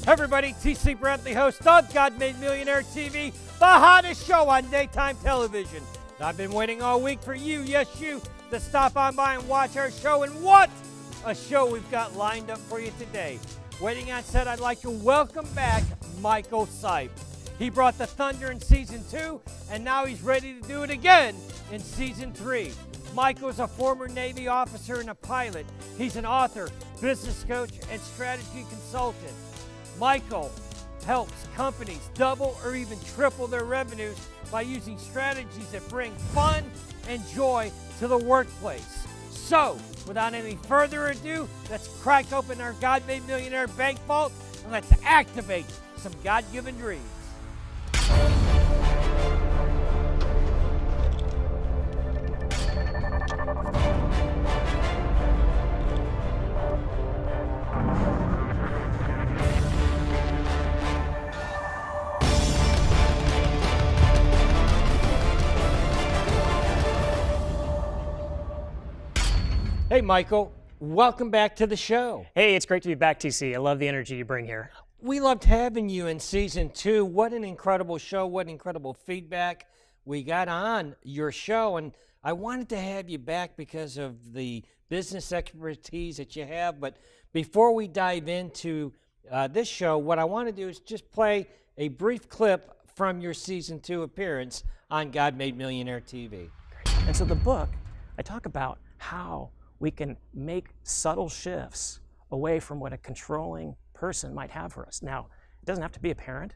Everybody, T.C. Brantley, host of God Made Millionaire TV, the hottest show on daytime television. I've been waiting all week for you, yes you, to stop on by and watch our show. And what a show we've got lined up for you today. Waiting on set, I'd like to welcome back Michael Sipe. He brought the thunder in Season 2, and now he's ready to do it again in Season 3. Michael's a former Navy officer and a pilot. He's an author, business coach, and strategy consultant. Michael helps companies double or even triple their revenues by using strategies that bring fun and joy to the workplace. So, without any further ado, let's crack open our God Made Millionaire bank vault and let's activate some God-given dreams. Hey, Michael, welcome back to the show. Hey, it's great to be back, TC. I love the energy you bring here. We loved having you in Season 2. What an incredible show. What incredible feedback we got on your show. And I wanted to have you back because of the business expertise that you have. But before we dive into this show, what I want to do is just play a brief clip from your Season 2 appearance on God Made Millionaire TV. And so the book, I talk about how we can make subtle shifts away from what a controlling person might have for us. Now, it doesn't have to be a parent.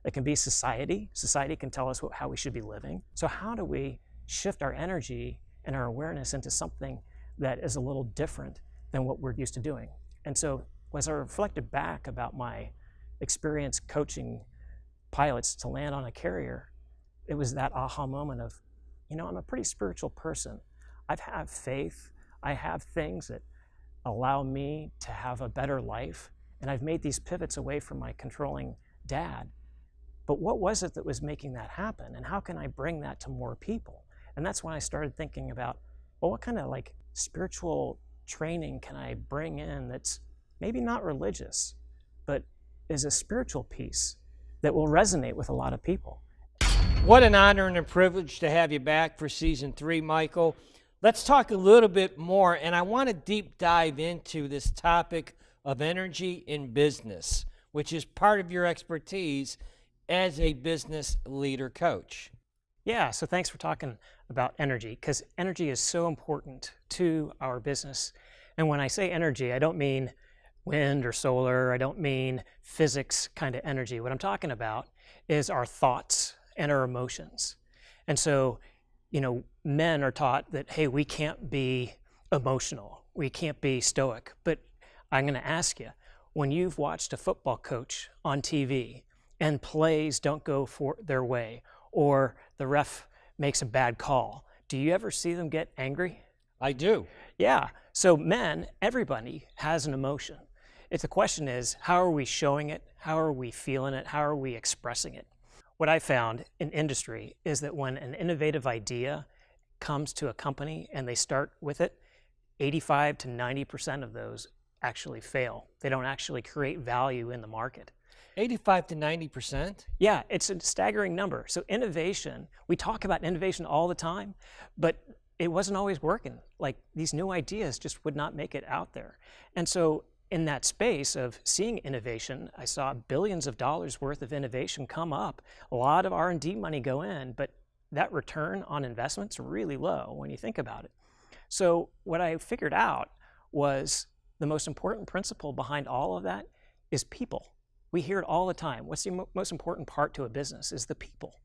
It can be society. Society can tell us how we should be living. So how do we shift our energy and our awareness into something that is a little different than what we're used to doing? And so as I reflected back about my experience coaching pilots to land on a carrier, it was that aha moment of, I'm a pretty spiritual person. I have faith. I have things that allow me to have a better life, and I've made these pivots away from my controlling dad. But what was it that was making that happen, and how can I bring that to more people? And that's when I started thinking about, well, what kind of spiritual training can I bring in that's maybe not religious, but is a spiritual piece that will resonate with a lot of people. What an honor and a privilege to have you back for Season 3, Michael. Let's talk a little bit more, and I want to deep dive into this topic of energy in business, which is part of your expertise as a business leader coach. Yeah, so thanks for talking about energy, because energy is so important to our business. And when I say energy, I don't mean wind or solar, I don't mean physics kind of energy. What I'm talking about is our thoughts and our emotions. And so, men are taught that, hey, we can't be emotional, we can't be stoic. But I'm going to ask you, when you've watched a football coach on TV and plays don't go for their way, or the ref makes a bad call, do you ever see them get angry? I do. Yeah. So men, everybody has an emotion. The question is, how are we showing it? How are we feeling it? How are we expressing it? What I found in industry is that when an innovative idea comes to a company and they start with it, 85 to 90% of those actually fail. They don't actually create value in the market. 85 to 90%? Yeah, it's a staggering number. So innovation, we talk about innovation all the time, but it wasn't always working. These new ideas just would not make it out there. And so in that space of seeing innovation, I saw billions of dollars worth of innovation come up, a lot of R&D money go in, but that return on investment's really low when you think about it. So what I figured out was the most important principle behind all of that is people. We hear it all the time. What's the most important part to a business is the people.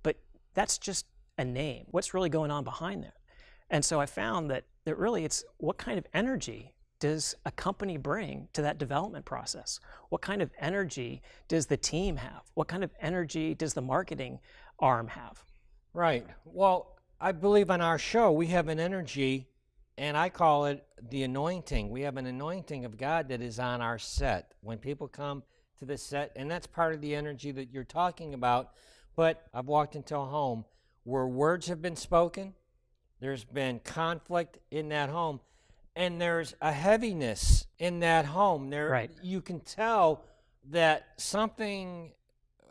But that's just a name. What's really going on behind there? And so I found that really it's what kind of energy does a company bring to that development process? What kind of energy does the team have? What kind of energy does the marketing arm have? Right. Well, I believe on our show we have an energy, and I call it the anointing. We have an anointing of God that is on our set. When people come to the set, and that's part of the energy that you're talking about. But I've walked into a home where words have been spoken, there's been conflict in that home, and there's a heaviness in that home. Right. You can tell that something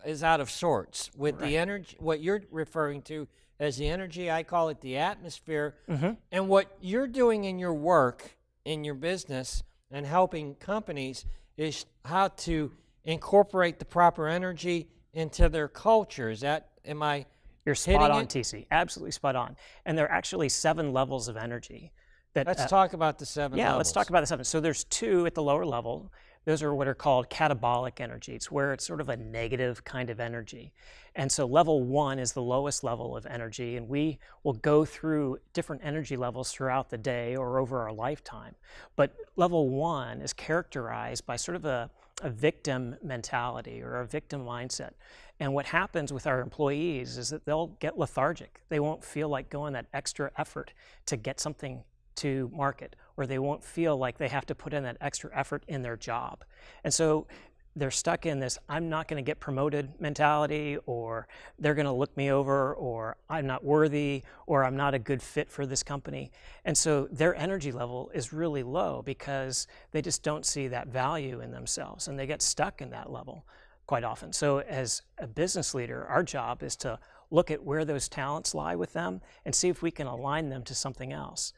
is out of sorts with Right. the energy, what you're referring to as the energy, I call it the atmosphere, Mm-hmm. and what you're doing in your work, in your business, and helping companies is how to incorporate the proper energy into their culture. Is that, am I You're spot hitting on, it? TC. Absolutely spot on. And there are actually 7 levels of energy. Let's talk about the 7 Yeah, levels. let's talk about the 7. So there's 2 at the lower level. Those are what are called catabolic energy. It's where it's sort of a negative kind of energy. And so level 1 is the lowest level of energy, and we will go through different energy levels throughout the day or over our lifetime. But level 1 is characterized by sort of a victim mentality or a victim mindset. And what happens with our employees is that they'll get lethargic. They won't feel like going that extra effort to get something to market, or they won't feel like they have to put in that extra effort in their job. And so they're stuck in this I'm not going to get promoted mentality, or they're going to look me over, or I'm not worthy, or I'm not a good fit for this company. And so their energy level is really low because they just don't see that value in themselves, and they get stuck in that level quite often. So as a business leader, our job is to look at where those talents lie with them and see if we can align them to something else.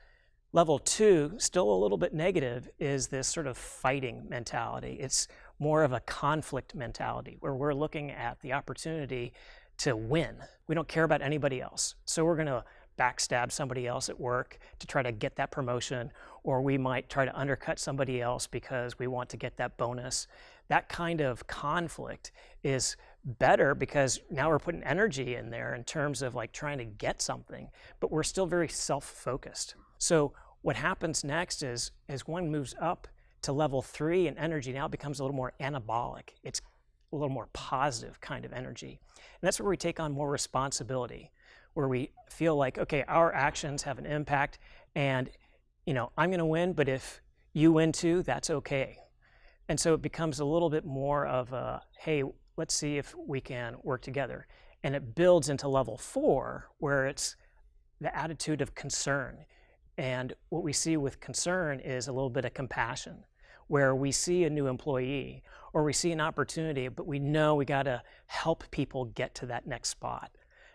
Level 2, still a little bit negative, is this sort of fighting mentality. It's more of a conflict mentality where we're looking at the opportunity to win. We don't care about anybody else. So we're going to backstab somebody else at work to try to get that promotion, or we might try to undercut somebody else because we want to get that bonus. That kind of conflict is better because now we're putting energy in there in terms of like trying to get something, but we're still very self-focused. So what happens next is, as one moves up to level 3, and energy now becomes a little more anabolic. It's a little more positive kind of energy. And that's where we take on more responsibility, where we feel like, okay, our actions have an impact, and I'm going to win, but if you win too, that's okay. And so it becomes a little bit more of a, hey, let's see if we can work together. And it builds into level 4, where it's the attitude of concern. And what we see with concern is a little bit of compassion, where we see a new employee or we see an opportunity, but we know we got to help people get to that next spot.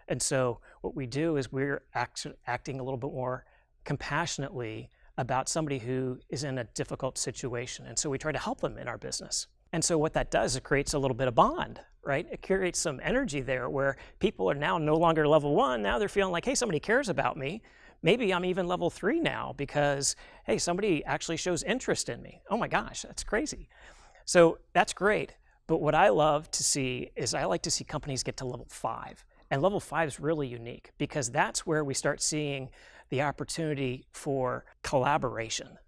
And so what we do is we're acting a little bit more compassionately about somebody who is in a difficult situation. And so we try to help them in our business. And so what that does, it creates a little bit of bond, right? It creates some energy there where people are now no longer level 1. Now they're feeling like, hey, somebody cares about me. Maybe I'm even level 3 now because, hey, somebody actually shows interest in me. Oh my gosh, that's crazy. So that's great. But what I love to see is I like to see companies get to level 5. And level 5 is really unique because that's where we start seeing the opportunity for collaboration.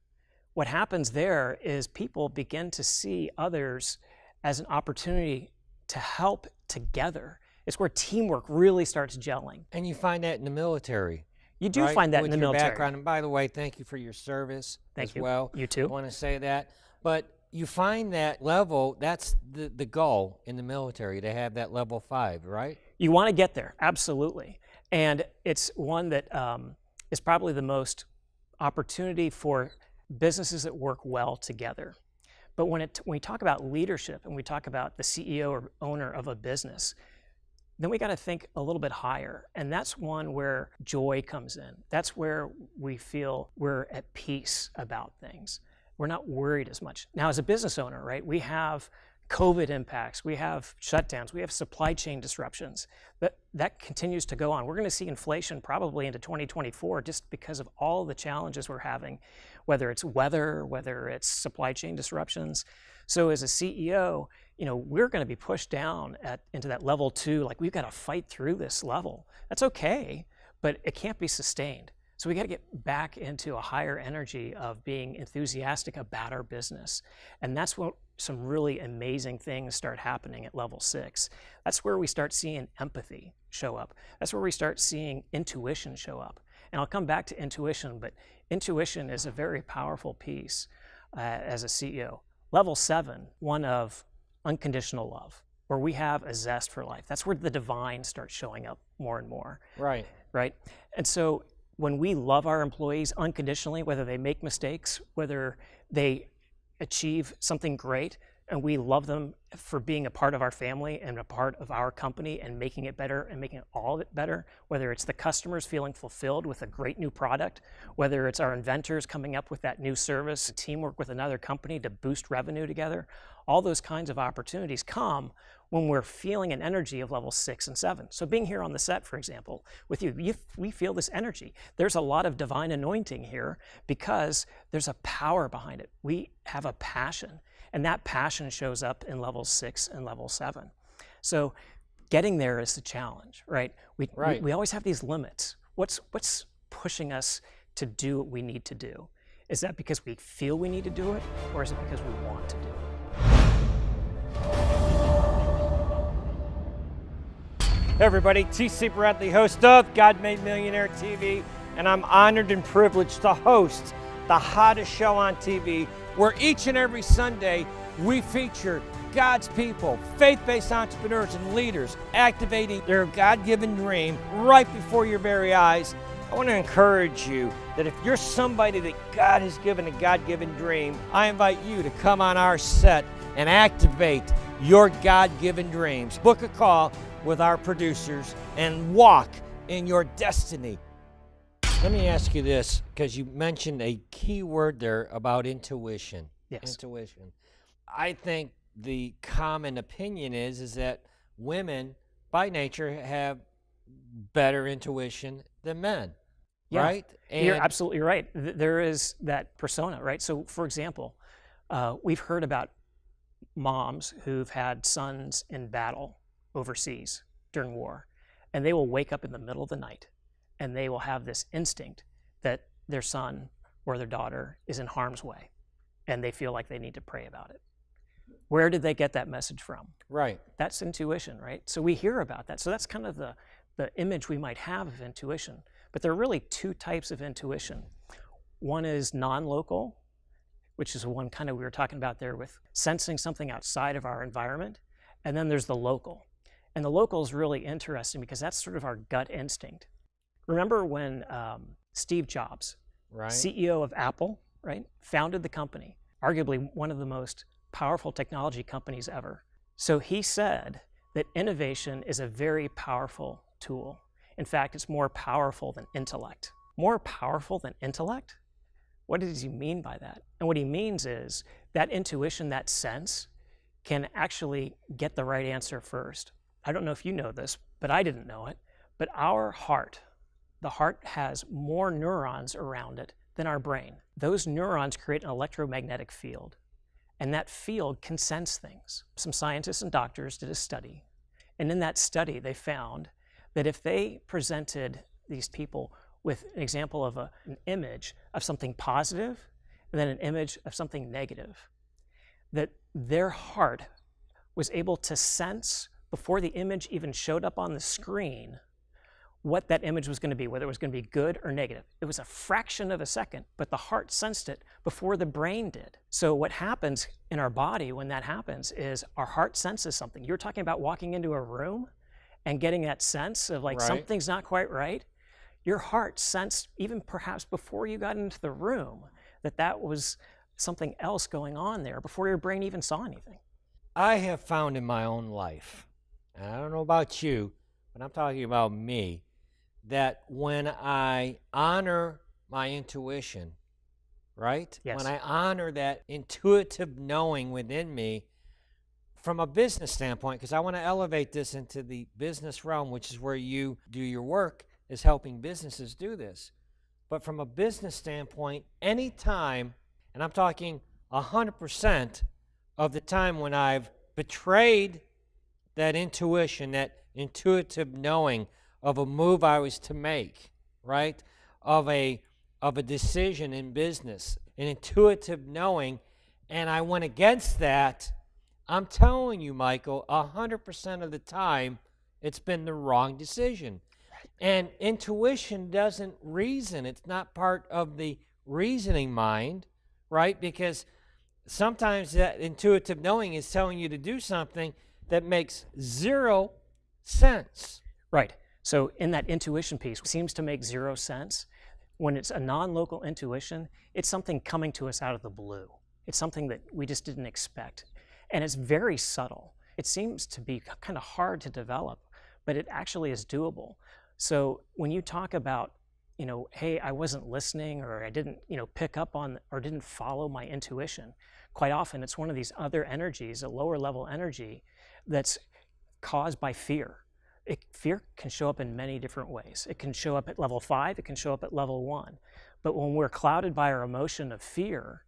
What happens there is people begin to see others as an opportunity to help together. It's where teamwork really starts gelling. And you find that in the military. You do find that in the military. Background. And by the way, thank you for your service as well. You too. I want to say that. But you find that level, that's the goal in the military, to have that level 5, right? You want to get there, absolutely. And it's one that is probably the most opportunity for businesses that work well together. But when we talk about leadership and we talk about the CEO or owner of a business, then we got to think a little bit higher. And that's one where joy comes in. That's where we feel we're at peace about things. We're not worried as much. Now, as a business owner, right, we have COVID impacts, we have shutdowns, we have supply chain disruptions. That continues to go on. We're going to see inflation probably into 2024 just because of all the challenges we're having, whether it's weather, whether it's supply chain disruptions. So as a CEO, we're going to be pushed down into that level 2. Like, we've got to fight through this level. That's okay, but it can't be sustained. So we got to get back into a higher energy of being enthusiastic about our business. And that's what some really amazing things start happening at level 6. That's where we start seeing empathy show up. That's where we start seeing intuition show up. And I'll come back to intuition, but intuition is a very powerful piece as a CEO. Level 7, one of unconditional love, where we have a zest for life. That's where the divine starts showing up more and more. Right. Right. And so when we love our employees unconditionally, whether they make mistakes, whether they achieve something great, and we love them for being a part of our family and a part of our company and making it better and making all of it better, whether it's the customers feeling fulfilled with a great new product, whether it's our inventors coming up with that new service, teamwork with another company to boost revenue together, all those kinds of opportunities come when we're feeling an energy of level 6 and 7. So being here on the set, for example, with you, we feel this energy. There's a lot of divine anointing here because there's a power behind it. We have a passion. And that passion shows up in level 6 and level 7. So getting there is the challenge, right? We always have these limits. What's pushing us to do what we need to do? Is that because we feel we need to do it, or is it because we want to do it? Hey everybody, T. Sipe, the host of God Made Millionaire TV, and I'm honored and privileged to host the hottest show on TV, where each and every Sunday we feature God's people, faith-based entrepreneurs and leaders activating their God-given dream right before your very eyes. I want to encourage you that if you're somebody that God has given a God-given dream, I invite you to come on our set and activate your God-given dreams. Book a call with our producers and walk in your destiny. Let me ask you this, because you mentioned a key word there about intuition. Yes. Intuition. I think the common opinion is that women, by nature, have better intuition than men, right? And you're absolutely right. There is that persona, right? So, for example, we've heard about moms who've had sons in battle overseas during war, and they will wake up in the middle of the night and they will have this instinct that their son or their daughter is in harm's way, and they feel like they need to pray about it. Where did they get that message from? Right. That's intuition, right? So we hear about that. So that's kind of the image we might have of intuition. But there are really two types of intuition. One is non-local, which is the one kind of we were talking about there with sensing something outside of our environment. And then there's the local. And the local is really interesting because that's sort of our gut instinct. Remember when Steve Jobs, CEO of Apple, right, founded the company, arguably one of the most powerful technology companies ever. So he said that innovation is a very powerful tool. In fact, it's more powerful than intellect. More powerful than intellect? What does he mean by that? And what he means is that intuition, that sense, can actually get the right answer first. I don't know if you know this, but I didn't know it, but our heart, the heart has more neurons around it than our brain. Those neurons create an electromagnetic field, and that field can sense things. Some scientists and doctors did a study, and in that study they found that if they presented these people with an example of an image of something positive and then an image of something negative, that their heart was able to sense before the image even showed up on the screen what that image was going to be, whether it was going to be good or negative. It was a fraction of a second, but the heart sensed it before the brain did. So what happens in our body when that happens is our heart senses something. You're talking about walking into a room and getting that sense of like something's not quite right. Your heart sensed, even perhaps before you got into the room, that was something else going on there before your brain even saw anything. I have found in my own life, and I don't know about you, but I'm talking about me, that when I honor my intuition, right? Yes. When I honor that intuitive knowing within me from a business standpoint, because I want to elevate this into the business realm, which is where you do your work, is helping businesses do this. But from a business standpoint, anytime, and I'm talking 100% of the time when I've betrayed that intuition, that intuitive knowing of a move I was to make, right? Of a decision in business, an intuitive knowing, and I went against that, I'm telling you, Michael, 100% of the time, it's been the wrong decision. And intuition doesn't reason. It's not part of the reasoning mind, right? Because sometimes that intuitive knowing is telling you to do something that makes zero sense. Right. So in that intuition piece, it seems to make zero sense. When it's a non-local intuition, it's something coming to us out of the blue. It's something that we just didn't expect. And it's very subtle. It seems to be kind of hard to develop, but it actually is doable. So when you talk about, hey, I wasn't listening, or I didn't, pick up on, or didn't follow my intuition, quite often it's one of these other energies, a lower level energy, that's caused by fear. Fear can show up in many different ways. It can show up at level 5, it can show up at level 1. But when we're clouded by our emotion of fear,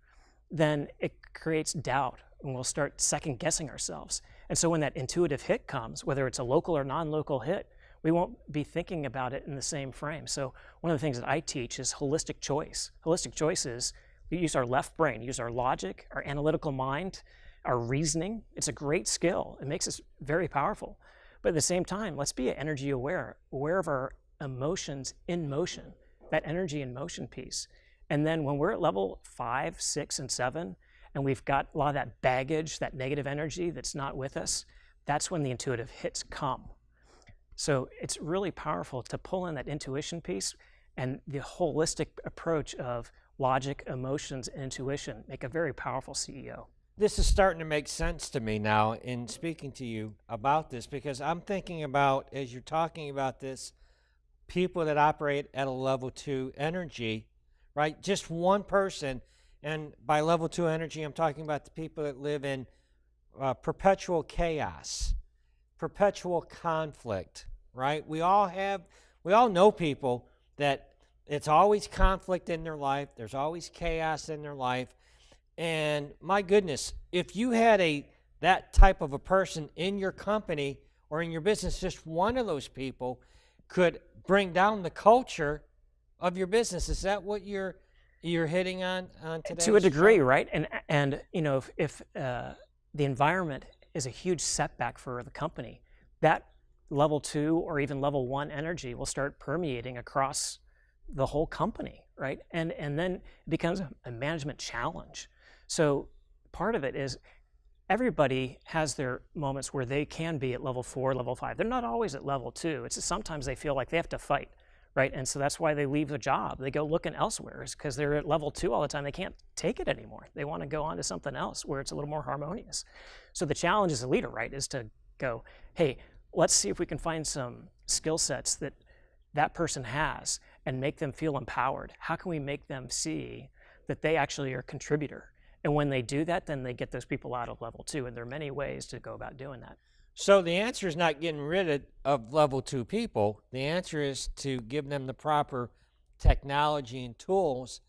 then it creates doubt, and we'll start second guessing ourselves. And so when that intuitive hit comes, whether it's a local or non-local hit, we won't be thinking about it in the same frame. So one of the things that I teach is holistic choice. Holistic choice is we use our left brain, use our logic, our analytical mind, our reasoning. It's a great skill. It makes us very powerful. But at the same time, let's be energy aware of our emotions in motion, that energy in motion piece. And then when we're at level 5, 6, and 7, and we've got a lot of that baggage, that negative energy that's not with us, that's when the intuitive hits come. So it's really powerful to pull in that intuition piece, and the holistic approach of logic, emotions, and intuition make a very powerful CEO. This is starting to make sense to me now in speaking to you about this, because I'm thinking about, as you're talking about this, people that operate at a level 2 energy, right? Just one person. And by level 2 energy, I'm talking about the people that live in perpetual chaos, perpetual conflict, right? We all know people that it's always conflict in their life. There's always chaos in their life. And my goodness, if you had that type of a person in your company or in your business, just one of those people could bring down the culture of your business. Is that what you're hitting on today? To a degree, right? And if the environment is a huge setback for the company, that level 2 or even level 1 energy will start permeating across the whole company, right? And then it becomes a management challenge. So part of it is everybody has their moments where they can be at level 4, level 5. They're not always at level 2. It's just sometimes they feel like they have to fight, right? And so that's why they leave the job. They go looking elsewhere, is because they're at level 2 all the time. They can't take it anymore. They want to go on to something else where it's a little more harmonious. So the challenge as a leader, right, is to go, hey, let's see if we can find some skill sets that that person has and make them feel empowered. How can we make them see that they actually are a contributor? And when they do that, then they get those people out of level 2. And there are many ways to go about doing that. So the answer is not getting rid of level 2 people. The answer is to give them the proper technology and tools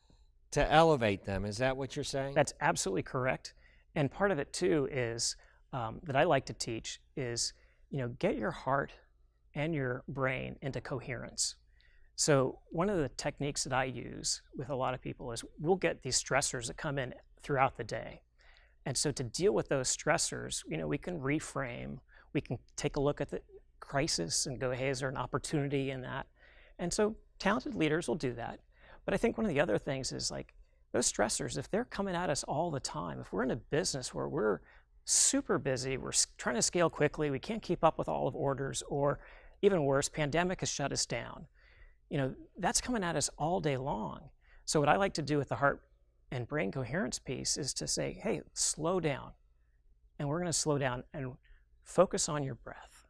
to elevate them. Is that what you're saying? That's absolutely correct. And part of it too is that I like to teach is, get your heart and your brain into coherence. So one of the techniques that I use with a lot of people is we'll get these stressors that come in throughout the day. And so to deal with those stressors, we can reframe, we can take a look at the crisis and go, hey, is there an opportunity in that? And so talented leaders will do that. But I think one of the other things is like those stressors, if they're coming at us all the time, if we're in a business where we're super busy, we're trying to scale quickly, we can't keep up with all of orders, or even worse, pandemic has shut us down. That's coming at us all day long. So what I like to do with the heart and brain coherence piece is to say, hey, slow down. And we're going to slow down and focus on your breath.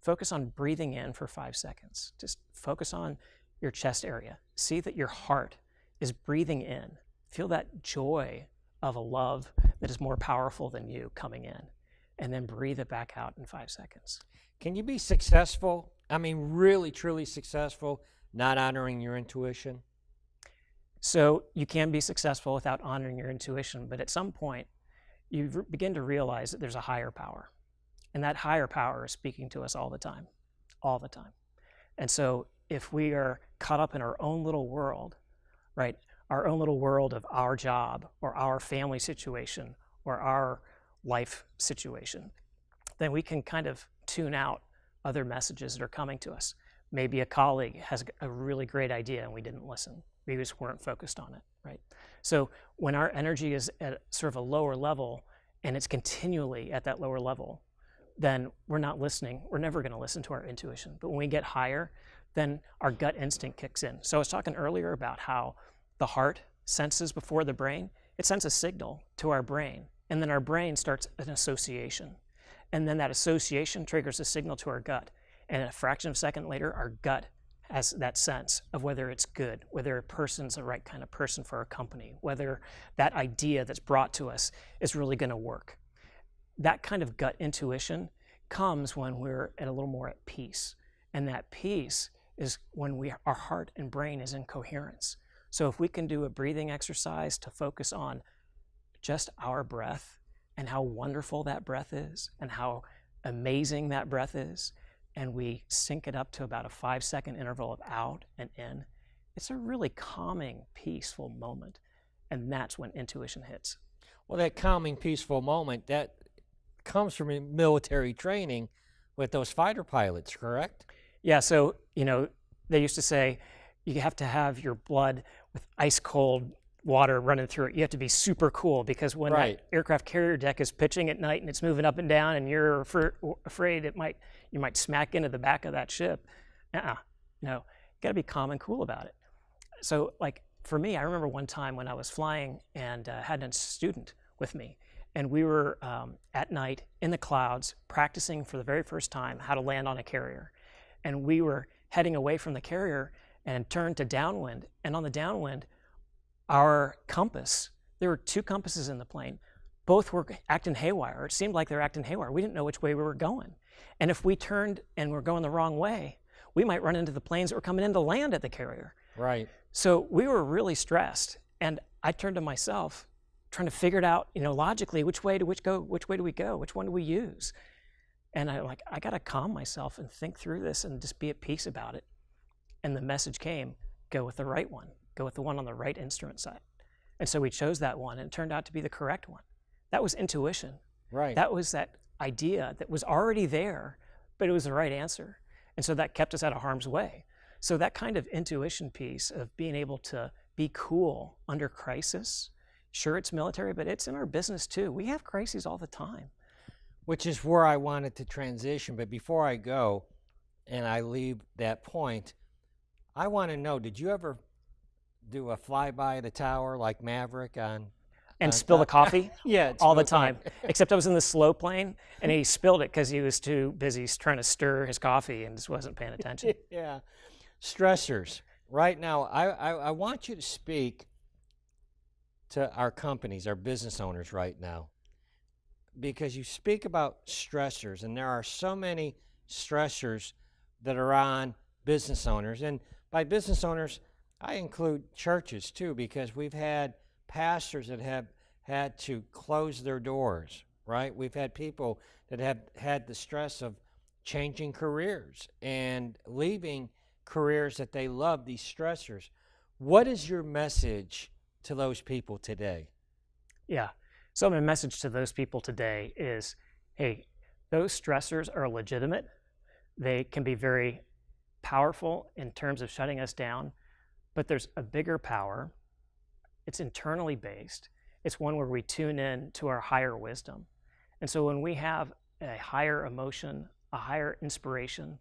Focus on breathing in for 5 seconds. Just focus on your chest area. See that your heart is breathing in. Feel that joy of a love that is more powerful than you coming in. And then breathe it back out in 5 seconds. Can you be successful? I mean, really, truly successful, not honoring your intuition? So you can be successful without honoring your intuition, but at some point, you begin to realize that there's a higher power. And that higher power is speaking to us all the time. And so if we are caught up in our own little world, right, our own little world of our job or our family situation or our life situation, then we can kind of tune out other messages that are coming to us. Maybe a colleague has a really great idea and we didn't listen. We just weren't focused on it, right? So when our energy is at sort of a lower level and it's continually at that lower level, then we're not listening. We're never going to listen to our intuition. But when we get higher, then our gut instinct kicks in. So I was talking earlier about how the heart senses before the brain. It sends a signal to our brain. and then our brain starts an association. And then that association triggers a signal to our gut. And a fraction of a second later, our gut has that sense of whether it's good, whether a person's the right kind of person for our company, whether that idea that's brought to us is really going to work. That kind of gut intuition comes when we're a little more at peace. And that peace is when our heart and brain is in coherence. So if we can do a breathing exercise to focus on just our breath and how wonderful that breath is and how amazing that breath is, and we sync it up to about a 5-second interval of out and in, it's a really calming, peaceful moment. And that's when intuition hits. Well, that calming, peaceful moment, that comes from military training with those fighter pilots, correct? Yeah, so, they used to say you have to have your blood with ice cold water running through it. You have to be super cool, because when that aircraft carrier deck is pitching at night and it's moving up and down and you're afraid you might smack into the back of that ship. You got to be calm and cool about it. So like for me, I remember one time when I was flying and had a student with me, and we were at night in the clouds practicing for the very first time how to land on a carrier. And we were heading away from the carrier and turned to downwind. And on the downwind, our compass, there were 2 compasses in the plane, both were acting haywire. It seemed like they were acting haywire. We didn't know which way we were going. And if we turned and were going the wrong way, we might run into the planes that were coming in to land at the carrier. Right. So we were really stressed. And I turned to myself, trying to figure it out, logically, which way do we go? Which one do we use? And I got to calm myself and think through this and just be at peace about it. And the message came, go with the right one. Go with the one on the right instrument side. And so we chose that one, and it turned out to be the correct one. That was intuition. Right. That was that idea that was already there, but it was the right answer. And so that kept us out of harm's way. So that kind of intuition piece of being able to be cool under crisis, sure, it's military, but it's in our business too. We have crises all the time. Which is where I wanted to transition. But before I go and I leave that point, I want to know, did you ever do a flyby of the tower like Maverick on spill the coffee? Yeah, all the time. Except I was in the slow plane and he spilled it because he was too busy trying to stir his coffee and just wasn't paying attention. Yeah. Stressors. Right now, I want you to speak to our companies, our business owners right now, because you speak about stressors, and there are so many stressors that are on business owners. And by business owners, I include churches too, because we've had pastors that have had to close their doors, right? We've had people that have had the stress of changing careers and leaving careers that they love, these stressors. What is your message to those people today? Yeah. So my message to those people today is, hey, those stressors are legitimate. They can be very powerful in terms of shutting us down, but there's a bigger power. It's internally based. It's one where we tune in to our higher wisdom. And so when we have a higher emotion, a higher inspiration,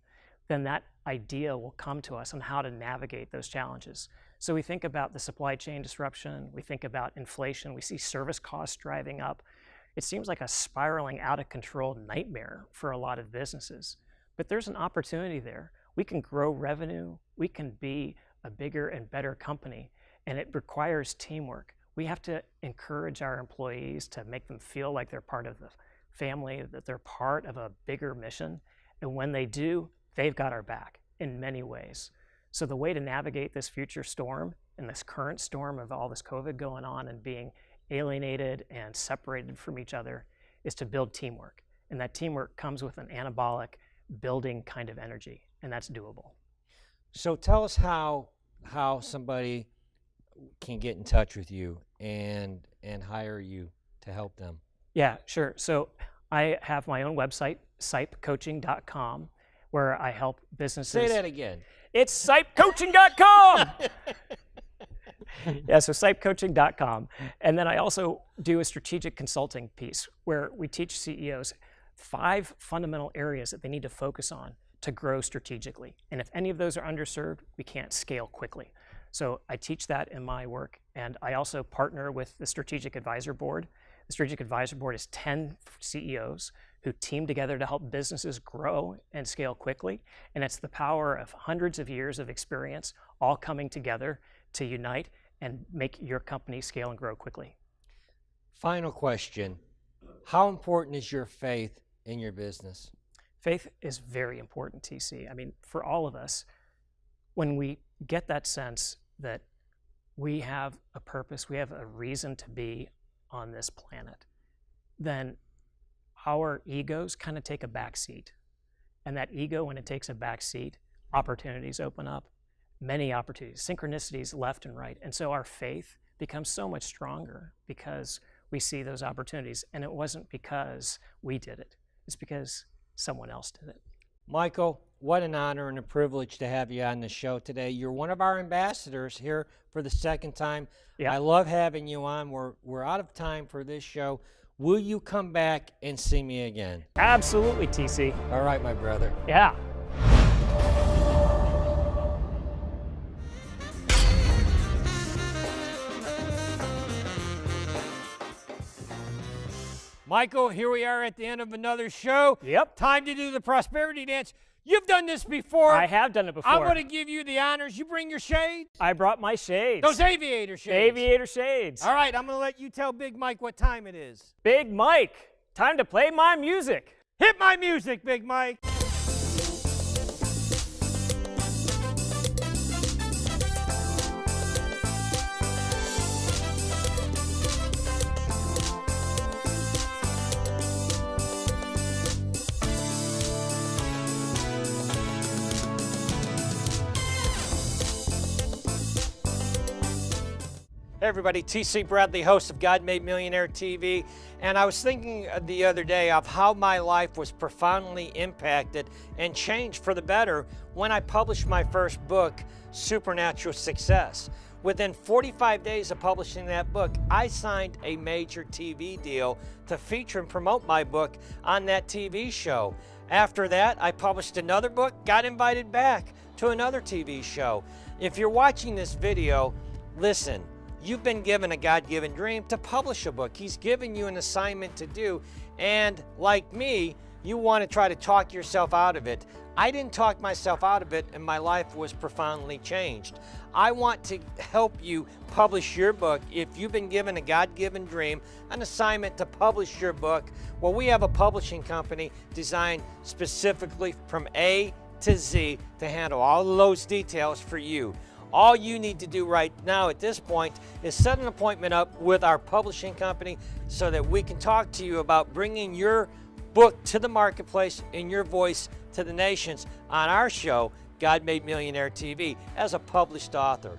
then that idea will come to us on how to navigate those challenges. So we think about the supply chain disruption, we think about inflation, we see service costs driving up. It seems like a spiraling out of control nightmare for a lot of businesses. But there's an opportunity there. We can grow revenue, we can be a bigger and better company, and it requires teamwork. We have to encourage our employees to make them feel like they're part of the family, that they're part of a bigger mission. And when they do, they've got our back in many ways. So the way to navigate this future storm and this current storm of all this COVID going on and being alienated and separated from each other is to build teamwork. And that teamwork comes with an anabolic building kind of energy, and that's doable. So tell us how somebody can get in touch with you and hire you to help them. Yeah, sure. So I have my own website, sipecoaching.com, where I help businesses. Say that again. It's sipecoaching.com. Yeah, so sipecoaching.com. And then I also do a strategic consulting piece where we teach CEOs 5 fundamental areas that they need to focus on to grow strategically. And if any of those are underserved, we can't scale quickly. So I teach that in my work, and I also partner with the Strategic Advisor Board. The Strategic Advisor Board is 10 CEOs who team together to help businesses grow and scale quickly. And it's the power of hundreds of years of experience all coming together to unite and make your company scale and grow quickly. Final question. How important is your faith in your business? Faith is very important, TC. I mean, for all of us, when we get that sense that we have a purpose, we have a reason to be on this planet, then our egos kind of take a back seat. And that ego, when it takes a back seat, opportunities open up, many opportunities, synchronicities left and right. And so our faith becomes so much stronger because we see those opportunities. And it wasn't because we did it. It's because someone else did it. Michael, what an honor and a privilege to have you on the show today. You're one of our ambassadors here for the second time. Yeah. I love having you on. We're out of time for this show. Will you come back and see me again? Absolutely, TC. All right, my brother. Yeah. Michael, here we are at the end of another show. Yep. Time to do the prosperity dance. You've done this before. I have done it before. I'm going to give you the honors. You bring your shades. I brought my shades. Those aviator shades. Aviator shades. All right, I'm going to let you tell Big Mike what time it is. Big Mike, time to play my music. Hit my music, Big Mike. Hey everybody, TC Bradley, host of God Made Millionaire TV, and I was thinking the other day of how my life was profoundly impacted and changed for the better when I published my first book, Supernatural Success. Within 45 days of publishing that book, I signed a major TV deal to feature and promote my book on that TV show. After that, I published another book, got invited back to another TV show. If you're watching this video, listen. You've been given a God-given dream to publish a book. He's given you an assignment to do, and like me, you want to try to talk yourself out of it. I didn't talk myself out of it, and my life was profoundly changed. I want to help you publish your book. If you've been given a God-given dream, an assignment to publish your book, well, we have a publishing company designed specifically from A to Z to handle all of those details for you. All you need to do right now at this point is set an appointment up with our publishing company so that we can talk to you about bringing your book to the marketplace and your voice to the nations on our show, God Made Millionaire TV, as a published author.